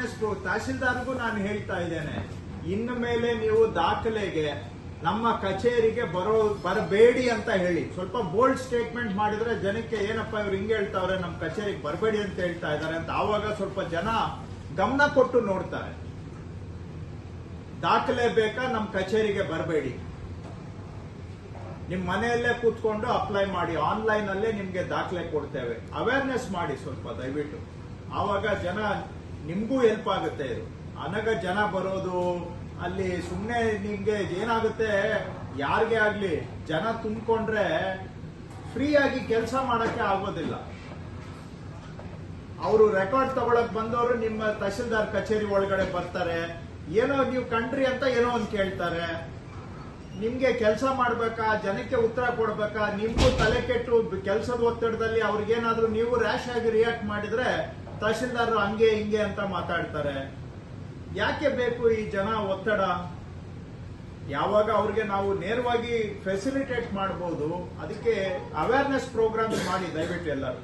Awareness ತಹಸೀಲ್ದಾರ್ಗೂ ನಾನು ಹೇಳ್ತಾ ಇದ್ದೇನೆ, ಇನ್ನು ಮೇಲೆ ನೀವು ದಾಖಲೆಗೆ ನಮ್ಮ ಕಚೇರಿಗೆ ಬರಬೇಡಿ ಅಂತ ಹೇಳಿ. ಸ್ವಲ್ಪ ಬೋಲ್ಡ್ ಸ್ಟೇಟ್ಮೆಂಟ್ ಮಾಡಿದ್ರೆ ಜನಕ್ಕೆ ಏನಪ್ಪ ಇವ್ರು ಹಿಂಗೆ ಹೇಳ್ತಾವ್ರೆ, ನಮ್ಮ ಕಚೇರಿಗೆ ಬರಬೇಡಿ ಅಂತ ಹೇಳ್ತಾ ಇದ್ದಾರೆ ಅಂತ ಆವಾಗ ಸ್ವಲ್ಪ ಜನ ಗಮನ ಕೊಟ್ಟು ನೋಡ್ತಾರೆ. ದಾಖಲೆ ಬೇಕಾ, ನಮ್ಮ ಕಚೇರಿಗೆ ಬರಬೇಡಿ, ನಿಮ್ ಮನೆಯಲ್ಲೇ ಕೂತ್ಕೊಂಡು ಅಪ್ಲೈ ಮಾಡಿ, ಆನ್ಲೈನ್ ಅಲ್ಲೇ ನಿಮ್ಗೆ ದಾಖಲೆ ಕೊಡ್ತೇವೆ. ಅವೇರ್ನೆಸ್ ಮಾಡಿ ಸ್ವಲ್ಪ ದಯವಿಟ್ಟು, ಆವಾಗ ಜನ ನಿಮ್ಗೂ ಹೆಲ್ಪ್ ಆಗುತ್ತೆ. ಇದು ಅನಗ ಜನ ಬರೋದು ಅಲ್ಲಿ ಸುಮ್ಮನೆ ನಿಮ್ಗೆ ಏನಾಗುತ್ತೆ, ಯಾರಿಗೆ ಆಗ್ಲಿ ಜನ ತುಂಬಿಕೊಂಡ್ರೆ ಫ್ರೀ ಆಗಿ ಕೆಲಸ ಮಾಡಕ್ಕೆ ಆಗೋದಿಲ್ಲ. ಅವರು ರೆಕಾರ್ಡ್ ತಗೊಳಕ್ ಬಂದವರು ನಿಮ್ಮ ತಹಸೀಲ್ದಾರ್ ಕಚೇರಿ ಒಳಗಡೆ ಬರ್ತಾರೆ, ಏನೋ ನೀವು ಕಂಡ್ರಿ ಅಂತ ಏನೋ ಒಂದು ಕೇಳ್ತಾರೆ. ನಿಮ್ಗೆ ಕೆಲಸ ಮಾಡ್ಬೇಕಾ, ಜನಕ್ಕೆ ಉತ್ತರ ಕೊಡ್ಬೇಕಾ, ನಿಮ್ಗೂ ತಲೆ ಕೆಟ್ಟು ಕೆಲಸದ ಒತ್ತಡದಲ್ಲಿ ಅವ್ರಿಗೇನಾದ್ರೂ ನೀವು ರ್ಯಾಶ್ ಆಗಿ ರಿಯಾಕ್ಟ್ ಮಾಡಿದ್ರೆ ತಹಸೀಲ್ದಾರ್ ಹಂಗೆ ಹಿಂಗೆ ಅಂತ ಮಾತಾಡ್ತಾರೆ. ಯಾಕೆ ಬೇಕು ಈ ಜನ ಒತ್ತಡ? ಯಾವಾಗ ಅವ್ರಿಗೆ ನಾವು ನೇರವಾಗಿ ಫೆಸಿಲಿಟೇಟ್ ಮಾಡಬಹುದು, ಅದಕ್ಕೆ ಅವೇರ್ನೆಸ್ ಪ್ರೋಗ್ರಾಮ್ಸ್ ಮಾಡಿ ದಯವಿಟ್ಟು ಎಲ್ಲರೂ.